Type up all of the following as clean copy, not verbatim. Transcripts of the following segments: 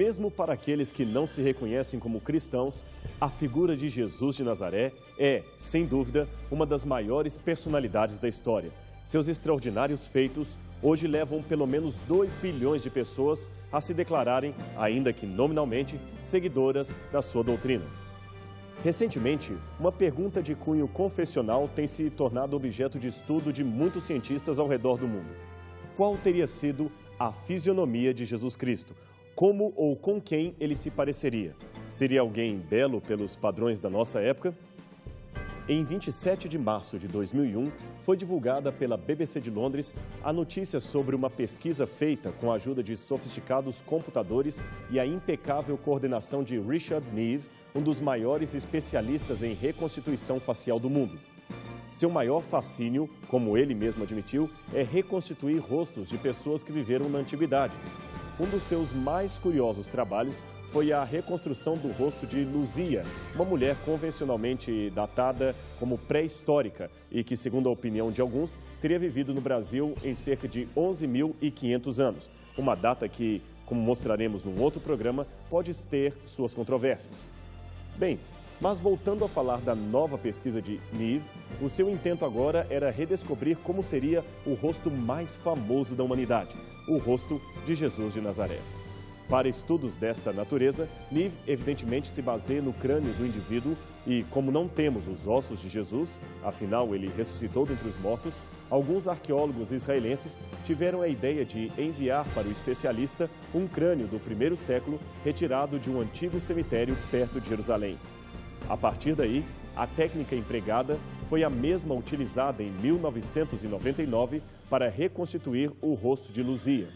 Mesmo para aqueles que não se reconhecem como cristãos, a figura de Jesus de Nazaré é, sem dúvida, uma das maiores personalidades da história. Seus extraordinários feitos hoje levam pelo menos 2 bilhões de pessoas a se declararem, ainda que nominalmente, seguidoras da sua doutrina. Recentemente, uma pergunta de cunho confessional tem se tornado objeto de estudo de muitos cientistas ao redor do mundo. Qual teria sido a fisionomia de Jesus Cristo? Como ou com quem ele se pareceria? Seria alguém belo pelos padrões da nossa época? Em 27 de março de 2001, foi divulgada pela BBC de Londres a notícia sobre uma pesquisa feita com a ajuda de sofisticados computadores e a impecável coordenação de Richard Neve, um dos maiores especialistas em reconstituição facial do mundo. Seu maior fascínio, como ele mesmo admitiu, é reconstituir rostos de pessoas que viveram na antiguidade. Um dos seus mais curiosos trabalhos foi a reconstrução do rosto de Luzia, uma mulher convencionalmente datada como pré-histórica e que, segundo a opinião de alguns, teria vivido no Brasil em cerca de 11.500 anos. Uma data que, como mostraremos num outro programa, pode ter suas controvérsias. Bem, mas voltando a falar da nova pesquisa de Neve, o seu intento agora era redescobrir como seria o rosto mais famoso da humanidade, o rosto de Jesus de Nazaré. Para estudos desta natureza, Neve evidentemente se baseia no crânio do indivíduo e, como não temos os ossos de Jesus, afinal ele ressuscitou dentre os mortos, alguns arqueólogos israelenses tiveram a ideia de enviar para o especialista um crânio do primeiro século retirado de um antigo cemitério perto de Jerusalém. A partir daí, a técnica empregada foi a mesma utilizada em 1999 para reconstituir o rosto de Luzia.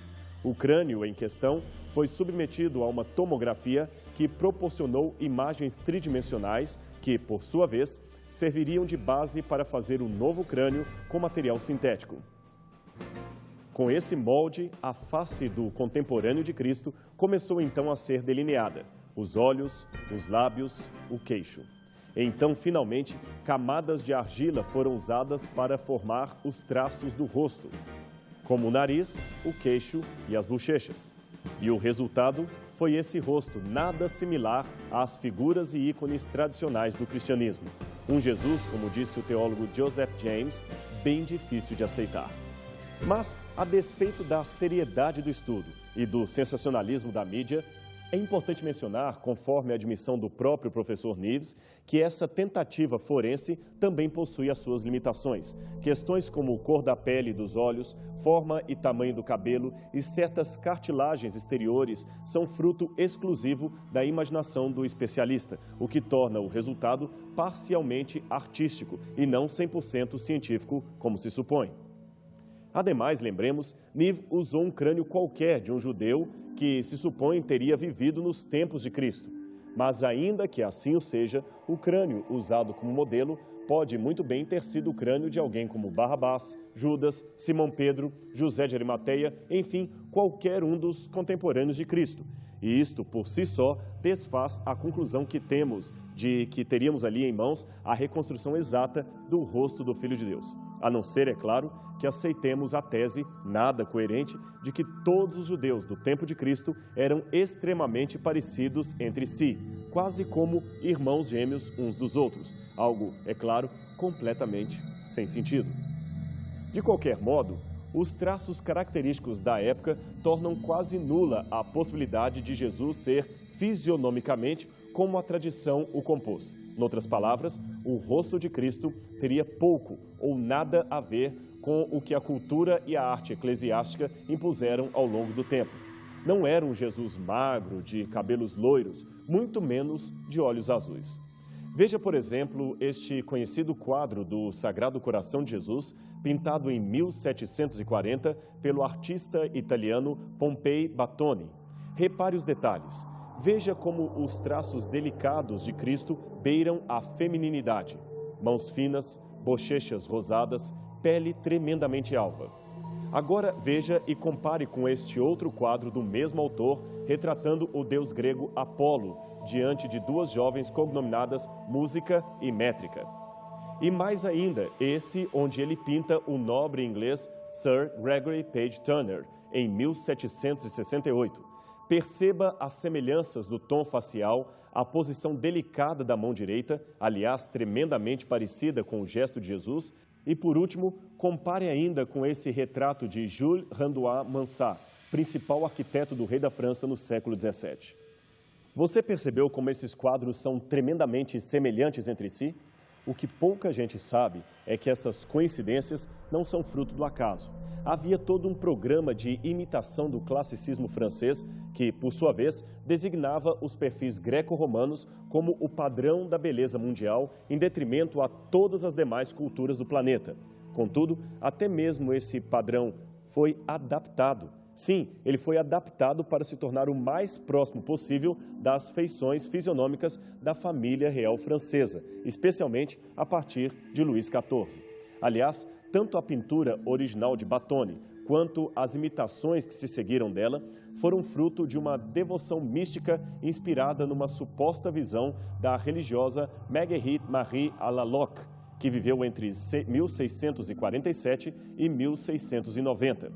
O crânio em questão foi submetido a uma tomografia que proporcionou imagens tridimensionais que, por sua vez, serviriam de base para fazer um novo crânio com material sintético. Com esse molde, a face do contemporâneo de Cristo começou então a ser delineada. Os olhos, os lábios, o queixo. Então, finalmente, camadas de argila foram usadas para formar os traços do rosto, como o nariz, o queixo e as bochechas. E o resultado foi esse rosto nada similar às figuras e ícones tradicionais do cristianismo. Um Jesus, como disse o teólogo Joseph James, bem difícil de aceitar. Mas, a despeito da seriedade do estudo e do sensacionalismo da mídia, é importante mencionar, conforme a admissão do próprio professor Neves, que essa tentativa forense também possui as suas limitações. Questões como cor da pele e dos olhos, forma e tamanho do cabelo e certas cartilagens exteriores são fruto exclusivo da imaginação do especialista, o que torna o resultado parcialmente artístico e não 100% científico, como se supõe. Ademais, lembremos, Neve usou um crânio qualquer de um judeu que se supõe teria vivido nos tempos de Cristo. Mas ainda que assim o seja, o crânio usado como modelo pode muito bem ter sido o crânio de alguém como Barrabás, Judas, Simão Pedro, José de Arimateia, enfim, qualquer um dos contemporâneos de Cristo. E isto, por si só, desfaz a conclusão que temos de que teríamos ali em mãos a reconstrução exata do rosto do Filho de Deus. A não ser, é claro, que aceitemos a tese nada coerente de que todos os judeus do tempo de Cristo eram extremamente parecidos entre si, quase como irmãos gêmeos uns dos outros. Algo, é claro, completamente sem sentido. De qualquer modo, os traços característicos da época tornam quase nula a possibilidade de Jesus ser fisionomicamente como a tradição o compôs. Noutras palavras, o rosto de Cristo teria pouco ou nada a ver com o que a cultura e a arte eclesiástica impuseram ao longo do tempo. Não era um Jesus magro, de cabelos loiros, muito menos de olhos azuis. Veja, por exemplo, este conhecido quadro do Sagrado Coração de Jesus, pintado em 1740 pelo artista italiano Pompei Battoni. Repare os detalhes. Veja como os traços delicados de Cristo beiram a femininidade. Mãos finas, bochechas rosadas, pele tremendamente alva. Agora veja e compare com este outro quadro do mesmo autor, retratando o deus grego Apolo, diante de duas jovens cognominadas Música e Métrica. E mais ainda, esse onde ele pinta o nobre inglês Sir Gregory Page Turner, em 1768. Perceba as semelhanças do tom facial, a posição delicada da mão direita, aliás, tremendamente parecida com o gesto de Jesus. E, por último, compare ainda com esse retrato de Jules Renoir Mansart, principal arquiteto do rei da França no século XVII. Você percebeu como esses quadros são tremendamente semelhantes entre si? O que pouca gente sabe é que essas coincidências não são fruto do acaso. Havia todo um programa de imitação do classicismo francês que, por sua vez, designava os perfis greco-romanos como o padrão da beleza mundial em detrimento a todas as demais culturas do planeta. Contudo, até mesmo esse padrão foi adaptado. Sim, ele foi adaptado para se tornar o mais próximo possível das feições fisionômicas da família real francesa, especialmente a partir de Luís XIV. Aliás, tanto a pintura original de Battoni quanto as imitações que se seguiram dela foram fruto de uma devoção mística inspirada numa suposta visão da religiosa Marguerite Marie Laloque, que viveu entre 1647 e 1690.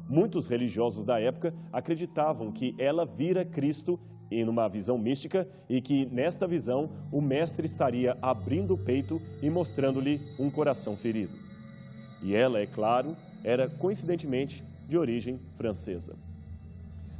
Muitos religiosos da época acreditavam que ela vira Cristo em uma visão mística e que, nesta visão, o mestre estaria abrindo o peito e mostrando-lhe um coração ferido. E ela, é claro, era coincidentemente de origem francesa.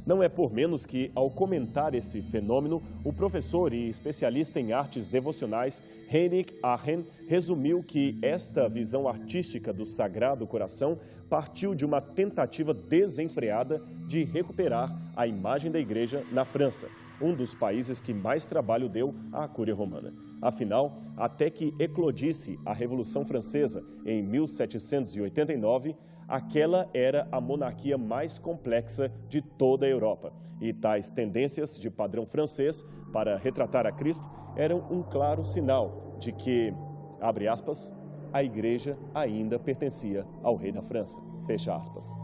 Não é por menos que, ao comentar esse fenômeno, o professor e especialista em artes devocionais Heinrich Arhen resumiu que esta visão artística do Sagrado Coração partiu de uma tentativa desenfreada de recuperar a imagem da Igreja na França, um dos países que mais trabalho deu à Cúria Romana. Afinal, até que eclodisse a Revolução Francesa em 1789, aquela era a monarquia mais complexa de toda a Europa. E tais tendências de padrão francês para retratar a Cristo eram um claro sinal de que, abre aspas, a Igreja ainda pertencia ao rei da França, fecha aspas.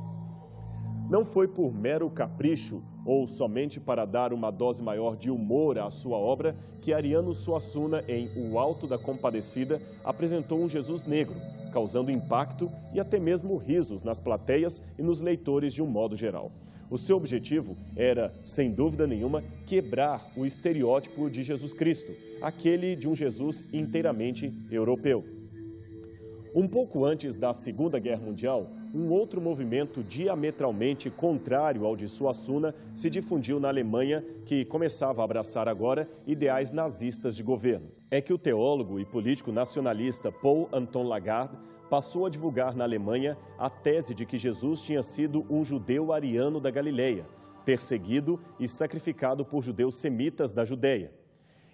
Não foi por mero capricho ou somente para dar uma dose maior de humor à sua obra que Ariano Suassuna, em O Alto da Compadecida, apresentou um Jesus negro, causando impacto e até mesmo risos nas plateias e nos leitores de um modo geral. O seu objetivo era, sem dúvida nenhuma, quebrar o estereótipo de Jesus Cristo, aquele de um Jesus inteiramente europeu. Um pouco antes da Segunda Guerra Mundial, um outro movimento diametralmente contrário ao de Suassuna se difundiu na Alemanha, que começava a abraçar agora ideais nazistas de governo. É que o teólogo e político nacionalista Paul Anton Lagarde passou a divulgar na Alemanha a tese de que Jesus tinha sido um judeu ariano da Galileia, perseguido e sacrificado por judeus semitas da Judeia.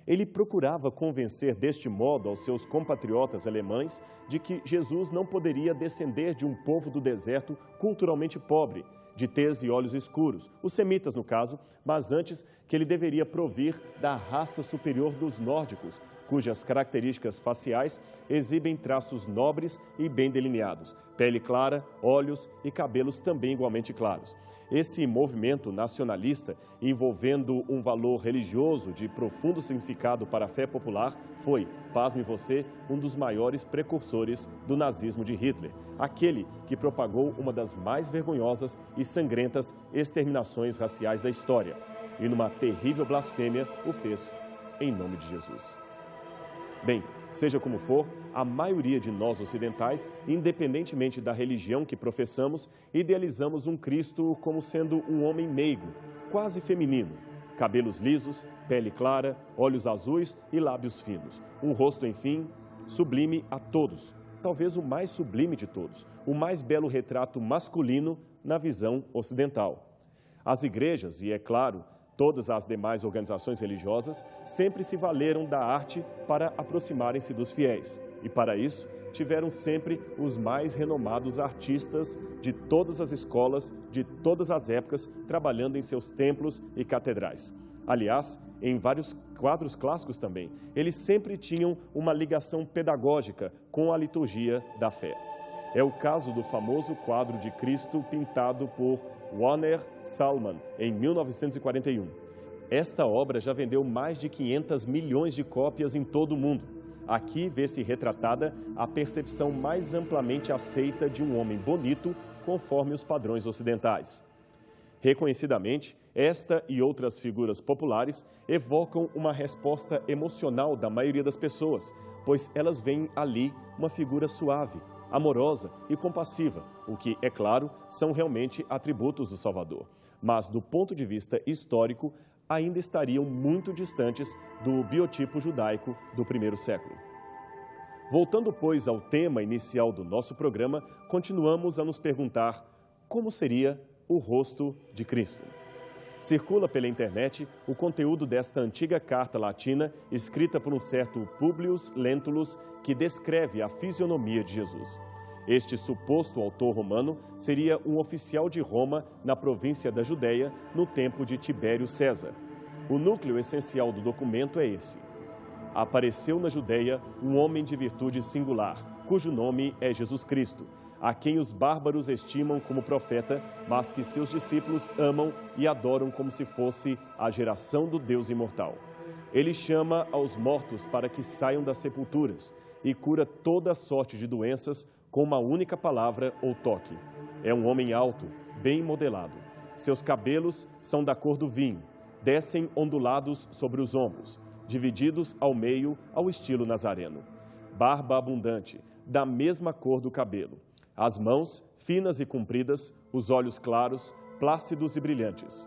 Ele procurava convencer deste modo aos seus compatriotas alemães de que Jesus não poderia descender de um povo do deserto culturalmente pobre, de tez e olhos escuros, os semitas no caso, mas antes que ele deveria provir da raça superior dos nórdicos, cujas características faciais exibem traços nobres e bem delineados, pele clara, olhos e cabelos também igualmente claros. Esse movimento nacionalista, envolvendo um valor religioso de profundo significado para a fé popular, foi, pasme você, um dos maiores precursores do nazismo de Hitler, aquele que propagou uma das mais vergonhosas e sangrentas exterminações raciais da história, e numa terrível blasfêmia o fez em nome de Jesus. Bem, seja como for, a maioria de nós ocidentais, independentemente da religião que professamos, idealizamos um Cristo como sendo um homem meigo, quase feminino, cabelos lisos, pele clara, olhos azuis e lábios finos. Um rosto, enfim, sublime a todos, talvez o mais sublime de todos, o mais belo retrato masculino na visão ocidental. As igrejas, e é claro, todas as demais organizações religiosas sempre se valeram da arte para aproximarem-se dos fiéis e, para isso, tiveram sempre os mais renomados artistas de todas as escolas, de todas as épocas, trabalhando em seus templos e catedrais. Aliás, em vários quadros clássicos também, eles sempre tinham uma ligação pedagógica com a liturgia da fé. É o caso do famoso quadro de Cristo pintado por Werner Sallmann, em 1941. Esta obra já vendeu mais de 500 milhões de cópias em todo o mundo. Aqui vê-se retratada a percepção mais amplamente aceita de um homem bonito, conforme os padrões ocidentais. Reconhecidamente, Esta e outras figuras populares evocam uma resposta emocional da maioria das pessoas, pois elas veem ali uma figura suave, amorosa e compassiva, o que, é claro, são realmente atributos do Salvador. Mas, do ponto de vista histórico, ainda estariam muito distantes do biotipo judaico do primeiro século. Voltando, pois, ao tema inicial do nosso programa, continuamos a nos perguntar como seria o rosto de Cristo. Circula pela internet o conteúdo desta antiga carta latina, escrita por um certo Publio Lentulus, que descreve a fisionomia de Jesus. Este suposto autor romano seria um oficial de Roma na província da Judéia, no tempo de Tibério César. O núcleo essencial do documento é esse. Apareceu na Judéia um homem de virtude singular, cujo nome é Jesus Cristo, a quem os bárbaros estimam como profeta, mas que seus discípulos amam e adoram como se fosse a geração do Deus imortal. Ele chama aos mortos para que saiam das sepulturas e cura toda sorte de doenças com uma única palavra ou toque. É um homem alto, bem modelado. Seus cabelos são da cor do vinho, descem ondulados sobre os ombros, divididos ao meio ao estilo nazareno. Barba abundante, da mesma cor do cabelo. As mãos, finas e compridas, os olhos claros, plácidos e brilhantes.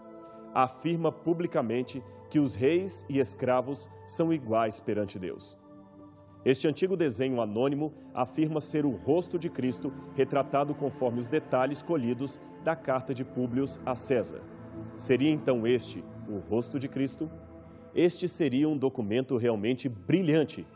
Afirma publicamente que os reis e escravos são iguais perante Deus. Este antigo desenho anônimo afirma ser o rosto de Cristo retratado conforme os detalhes colhidos da carta de Públio a César. Seria então este o rosto de Cristo? Este seria um documento realmente brilhante,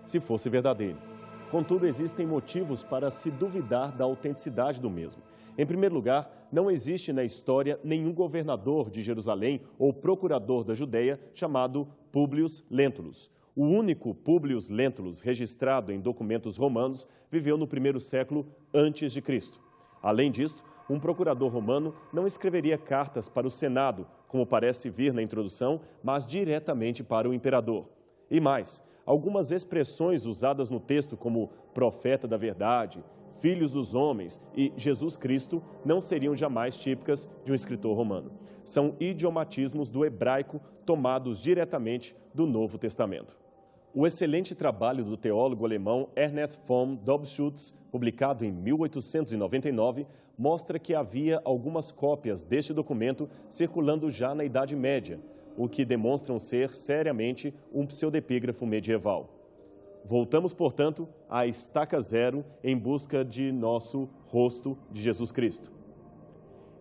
se fosse verdadeiro. Contudo, existem motivos para se duvidar da autenticidade do mesmo. Em primeiro lugar, não existe na história nenhum governador de Jerusalém ou procurador da Judéia chamado Publio Lentulus. O único Publio Lentulus registrado em documentos romanos viveu no primeiro século antes de Cristo. Além disto, um procurador romano não escreveria cartas para o Senado, como parece vir na introdução, mas diretamente para o imperador. E mais, algumas expressões usadas no texto, como profeta da verdade, filhos dos homens e Jesus Cristo, não seriam jamais típicas de um escritor romano. São idiomatismos do hebraico tomados diretamente do Novo Testamento. O excelente trabalho do teólogo alemão Ernest von Dobschütz, publicado em 1899, mostra que havia algumas cópias deste documento circulando já na Idade Média, o que demonstram ser seriamente um pseudepígrafo medieval. Voltamos, portanto, à estaca zero em busca de nosso rosto de Jesus Cristo.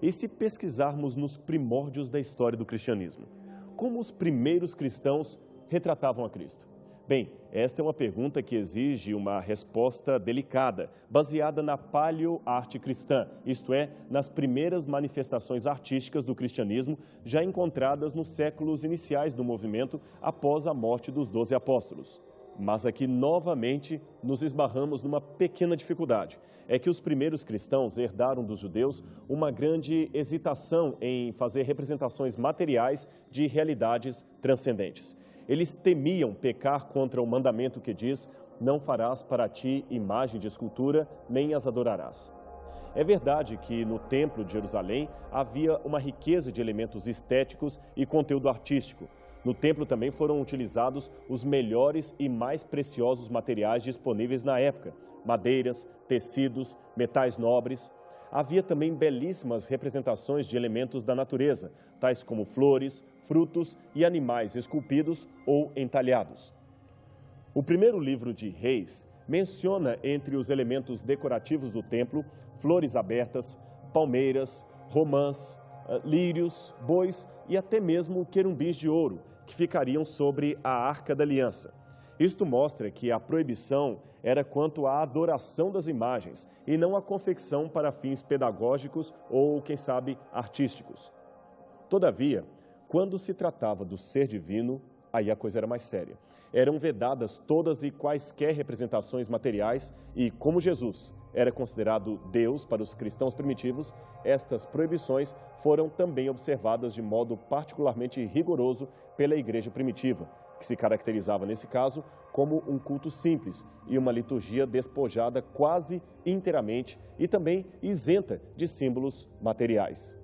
E se pesquisarmos nos primórdios da história do cristianismo, como os primeiros cristãos retratavam a Cristo? Bem, esta é uma pergunta que exige uma resposta delicada, baseada na paleoarte cristã, isto é, nas primeiras manifestações artísticas do cristianismo já encontradas nos séculos iniciais do movimento após a morte dos 12 apóstolos. Mas aqui, novamente, nos esbarramos numa pequena dificuldade. É que os primeiros cristãos herdaram dos judeus uma grande hesitação em fazer representações materiais de realidades transcendentes. Eles temiam pecar contra o mandamento que diz: não farás para ti imagem de escultura, nem as adorarás. É verdade que no Templo de Jerusalém havia uma riqueza de elementos estéticos e conteúdo artístico. No templo também foram utilizados os melhores e mais preciosos materiais disponíveis na época: madeiras, tecidos, metais nobres. Havia também belíssimas representações de elementos da natureza, tais como flores, frutos e animais esculpidos ou entalhados. O primeiro livro de Reis menciona entre os elementos decorativos do templo flores abertas, palmeiras, romãs, lírios, bois e até mesmo querumbis de ouro, que ficariam sobre a Arca da Aliança. Isto mostra que a proibição era quanto à adoração das imagens e não a confecção para fins pedagógicos ou, quem sabe, artísticos. Todavia, quando se tratava do ser divino, aí a coisa era mais séria. Eram vedadas todas e quaisquer representações materiais e, como Jesus era considerado Deus para os cristãos primitivos, estas proibições foram também observadas de modo particularmente rigoroso pela igreja primitiva, que se caracterizava, nesse caso, como um culto simples e uma liturgia despojada quase inteiramente e também isenta de símbolos materiais.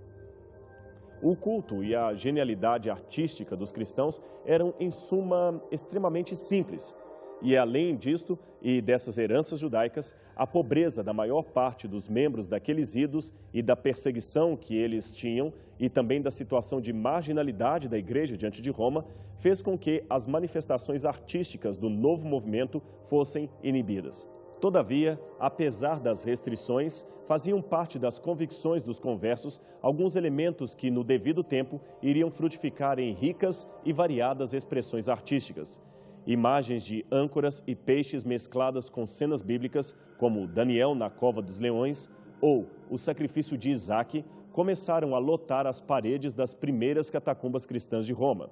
O culto e a genialidade artística dos cristãos eram, em suma, extremamente simples. E, além disto e dessas heranças judaicas, a pobreza da maior parte dos membros daqueles idos e da perseguição que eles tinham, e também da situação de marginalidade da igreja diante de Roma, fez com que as manifestações artísticas do novo movimento fossem inibidas. Todavia, apesar das restrições, faziam parte das convicções dos conversos alguns elementos que, no devido tempo, iriam frutificar em ricas e variadas expressões artísticas. Imagens de âncoras e peixes mescladas com cenas bíblicas, como Daniel na cova dos leões ou o sacrifício de Isaque, começaram a lotar as paredes das primeiras catacumbas cristãs de Roma.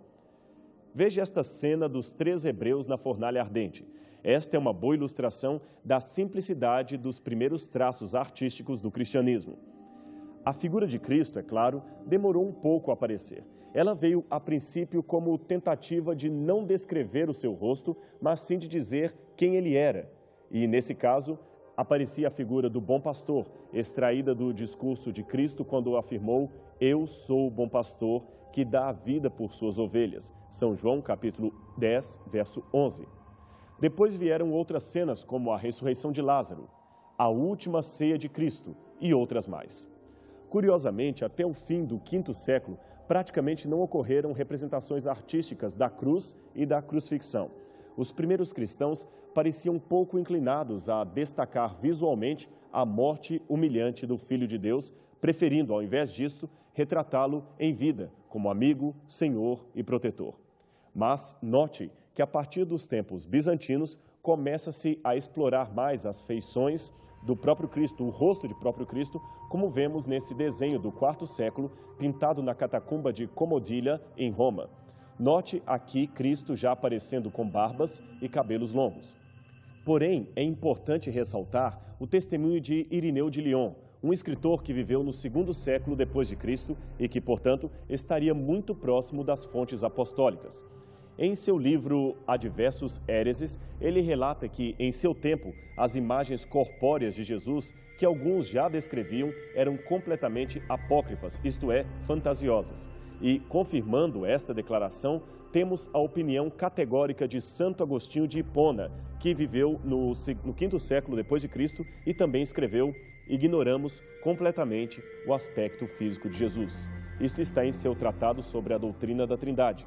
Veja esta cena dos 3 hebreus na fornalha ardente. Esta é uma boa ilustração da simplicidade dos primeiros traços artísticos do cristianismo. A figura de Cristo, é claro, demorou um pouco a aparecer. Ela veio, a princípio, como tentativa de não descrever o seu rosto, mas sim de dizer quem ele era. E, nesse caso, aparecia a figura do bom pastor, extraída do discurso de Cristo quando afirmou: "Eu sou o bom pastor que dá a vida por suas ovelhas." São João, capítulo 10, verso 11. Depois vieram outras cenas, como a ressurreição de Lázaro, a última ceia de Cristo e outras mais. Curiosamente, até o fim do V século, praticamente não ocorreram representações artísticas da cruz e da crucifixão. Os primeiros cristãos pareciam pouco inclinados a destacar visualmente a morte humilhante do Filho de Deus, preferindo, ao invés disso, retratá-lo em vida, como amigo, senhor e protetor. Mas note que, a partir dos tempos bizantinos, começa-se a explorar mais as feições do próprio Cristo, o rosto de próprio Cristo, como vemos nesse desenho do IV século, pintado na catacumba de Comodilha, em Roma. Note aqui Cristo já aparecendo com barbas e cabelos longos. Porém, é importante ressaltar o testemunho de Irineu de Lyon, um escritor que viveu no II século depois de Cristo e que, portanto, estaria muito próximo das fontes apostólicas. Em seu livro Adversus Hereses, ele relata que, em seu tempo, as imagens corpóreas de Jesus, que alguns já descreviam, eram completamente apócrifas, isto é, fantasiosas. E, confirmando esta declaração, temos a opinião categórica de Santo Agostinho de Hipona, que viveu no V século depois de Cristo e também escreveu: "Ignoramos completamente o aspecto físico de Jesus." Isto está em seu tratado sobre a doutrina da Trindade.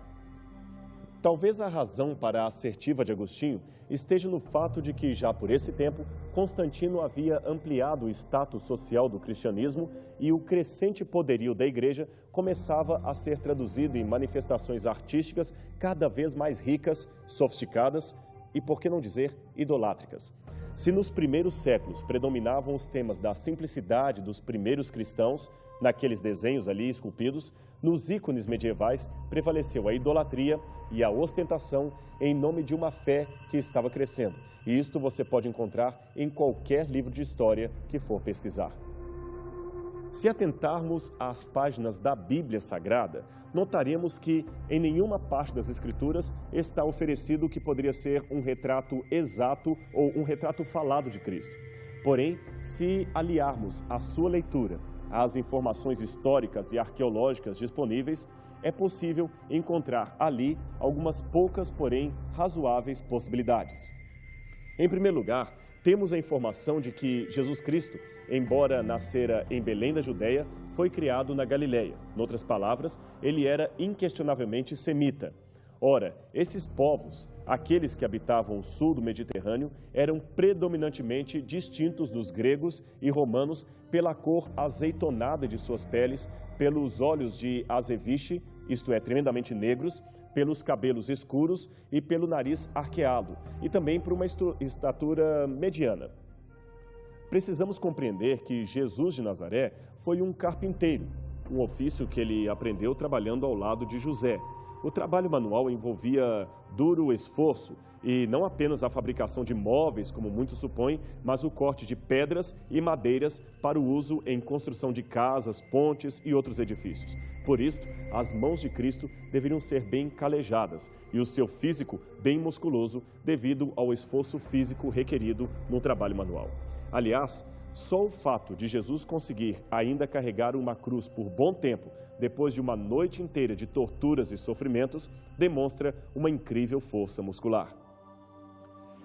Talvez a razão para a assertiva de Agostinho esteja no fato de que, já por esse tempo, Constantino havia ampliado o status social do cristianismo e o crescente poderio da igreja começava a ser traduzido em manifestações artísticas cada vez mais ricas, sofisticadas e, por que não dizer, idolátricas. Se nos primeiros séculos predominavam os temas da simplicidade dos primeiros cristãos, naqueles desenhos ali esculpidos, nos ícones medievais prevaleceu a idolatria e a ostentação em nome de uma fé que estava crescendo. E isto você pode encontrar em qualquer livro de história que for pesquisar. Se atentarmos às páginas da Bíblia Sagrada, notaremos que em nenhuma parte das Escrituras está oferecido o que poderia ser um retrato exato ou um retrato falado de Cristo. Porém, se aliarmos a sua leitura às informações históricas e arqueológicas disponíveis, é possível encontrar ali algumas poucas, porém razoáveis possibilidades. Em primeiro lugar, temos a informação de que Jesus Cristo, embora nascera em Belém da Judéia, foi criado na Galileia. Em outras palavras, ele era inquestionavelmente semita. Ora, esses povos, aqueles que habitavam o sul do Mediterrâneo, eram predominantemente distintos dos gregos e romanos pela cor azeitonada de suas peles, pelos olhos de azeviche, isto é, tremendamente negros, pelos cabelos escuros e pelo nariz arqueado, e também por uma estatura mediana. Precisamos compreender que Jesus de Nazaré foi um carpinteiro, um ofício que ele aprendeu trabalhando ao lado de José. O trabalho manual envolvia duro esforço e não apenas a fabricação de móveis, como muitos supõem, mas o corte de pedras e madeiras para o uso em construção de casas, pontes e outros edifícios. Por isto, as mãos de Cristo deveriam ser bem calejadas e o seu físico bem musculoso devido ao esforço físico requerido no trabalho manual. Aliás, Só o fato de Jesus conseguir ainda carregar uma cruz por bom tempo, depois de uma noite inteira de torturas e sofrimentos, demonstra uma incrível força muscular.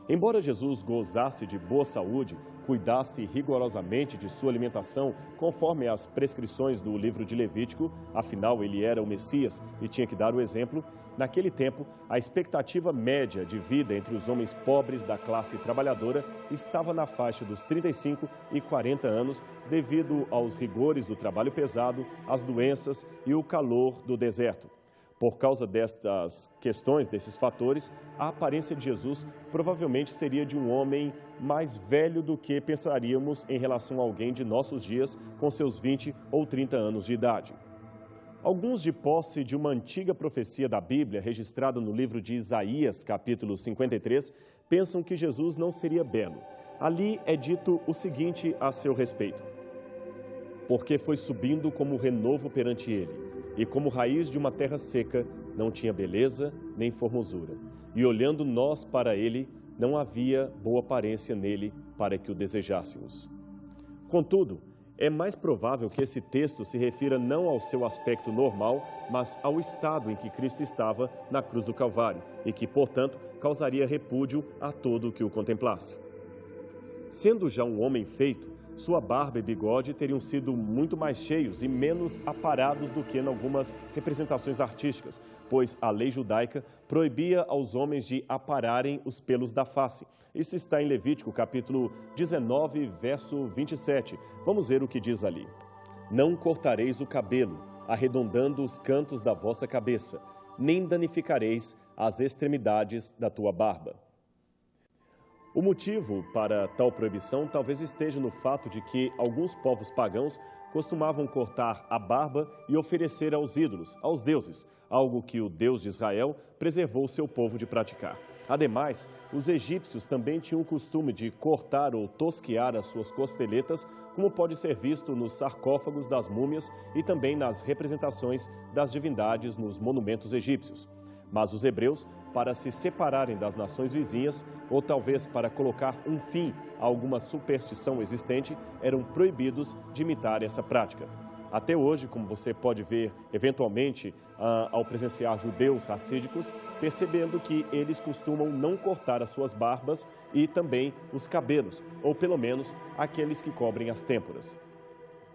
Embora Jesus gozasse de boa saúde, cuidasse rigorosamente de sua alimentação, conforme as prescrições do livro de Levítico, afinal ele era o Messias e tinha que dar o exemplo, naquele tempo a expectativa média de vida entre os homens pobres da classe trabalhadora estava na faixa dos 35 e 40 anos, devido aos rigores do trabalho pesado, às doenças e o calor do deserto. Por causa destas questões, desses fatores, a aparência de Jesus provavelmente seria de um homem mais velho do que pensaríamos em relação a alguém de nossos dias, com seus 20 ou 30 anos de idade. Alguns, de posse de uma antiga profecia da Bíblia, registrada no livro de Isaías, capítulo 53, pensam que Jesus não seria belo. Ali é dito o seguinte a seu respeito: porque foi subindo como renovo perante ele, e como raiz de uma terra seca, não tinha beleza nem formosura. E olhando nós para ele, não havia boa aparência nele para que o desejássemos. Contudo, é mais provável que esse texto se refira não ao seu aspecto normal, mas ao estado em que Cristo estava na cruz do Calvário e que, portanto, causaria repúdio a todo o que o contemplasse. Sendo já um homem feito, sua barba e bigode teriam sido muito mais cheios e menos aparados do que em algumas representações artísticas, pois a lei judaica proibia aos homens de apararem os pelos da face. Isso está em Levítico, capítulo 19, verso 27. Vamos ver o que diz ali. Não cortareis o cabelo, arredondando os cantos da vossa cabeça, nem danificareis as extremidades da tua barba. O motivo para tal proibição talvez esteja no fato de que alguns povos pagãos costumavam cortar a barba e oferecer aos ídolos, aos deuses, algo que o Deus de Israel preservou seu povo de praticar. Ademais, os egípcios também tinham o costume de cortar ou tosquear as suas costeletas, como pode ser visto nos sarcófagos das múmias e também nas representações das divindades nos monumentos egípcios. Mas os hebreus, para se separarem das nações vizinhas, ou talvez para colocar um fim a alguma superstição existente, eram proibidos de imitar essa prática. Até hoje, como você pode ver, eventualmente, ao presenciar judeus racídicos, percebendo que eles costumam não cortar as suas barbas e também os cabelos, ou pelo menos aqueles que cobrem as têmporas.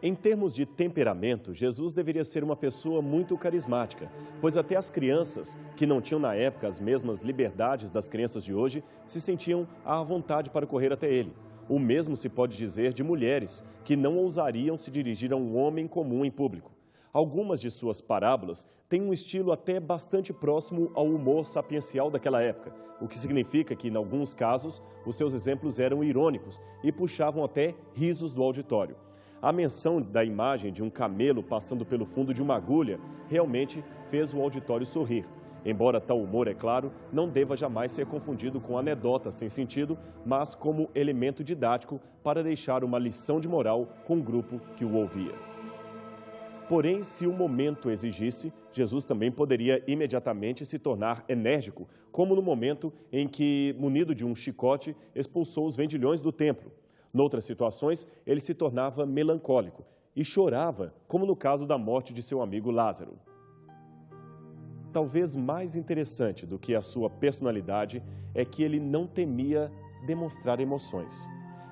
Em termos de temperamento, Jesus deveria ser uma pessoa muito carismática, pois até as crianças, que não tinham na época as mesmas liberdades das crianças de hoje, se sentiam à vontade para correr até ele. O mesmo se pode dizer de mulheres, que não ousariam se dirigir a um homem comum em público. Algumas de suas parábolas têm um estilo até bastante próximo ao humor sapiencial daquela época, o que significa que, em alguns casos, os seus exemplos eram irônicos e puxavam até risos do auditório. A menção da imagem de um camelo passando pelo fundo de uma agulha realmente fez o auditório sorrir. Embora tal humor, é claro, não deva jamais ser confundido com anedota sem sentido, mas como elemento didático para deixar uma lição de moral com o grupo que o ouvia. Porém, se o momento exigisse, Jesus também poderia imediatamente se tornar enérgico, como no momento em que, munido de um chicote, expulsou os vendilhões do templo. Noutras situações, ele se tornava melancólico e chorava, como no caso da morte de seu amigo Lázaro. Talvez mais interessante do que a sua personalidade é que ele não temia demonstrar emoções.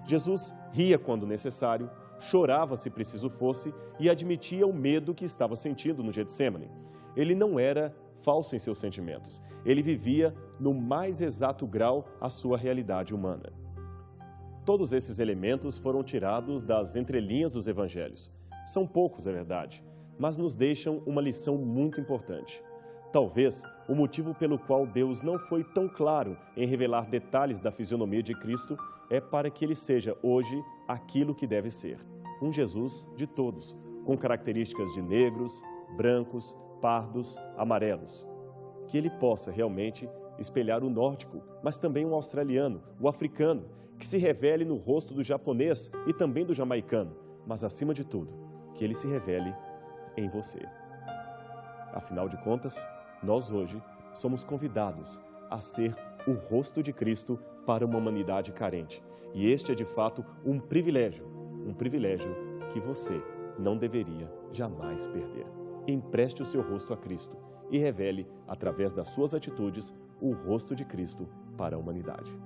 Jesus ria quando necessário, chorava se preciso fosse e admitia o medo que estava sentindo no Getsêmani. Ele não era falso em seus sentimentos, ele vivia no mais exato grau a sua realidade humana. Todos esses elementos foram tirados das entrelinhas dos evangelhos. São poucos, é verdade, mas nos deixam uma lição muito importante. Talvez o motivo pelo qual Deus não foi tão claro em revelar detalhes da fisionomia de Cristo é para que ele seja hoje aquilo que deve ser, um Jesus de todos, com características de negros, brancos, pardos, amarelos. Que ele possa realmente espelhar o nórdico, mas também o australiano, o africano, que se revele no rosto do japonês e também do jamaicano, mas acima de tudo, que ele se revele em você. Afinal de contas, nós hoje somos convidados a ser o rosto de Cristo para uma humanidade carente. E este é de fato um privilégio, um privilégio que você não deveria jamais perder. Empreste o seu rosto a Cristo e revele, através das suas atitudes, o rosto de Cristo para a humanidade.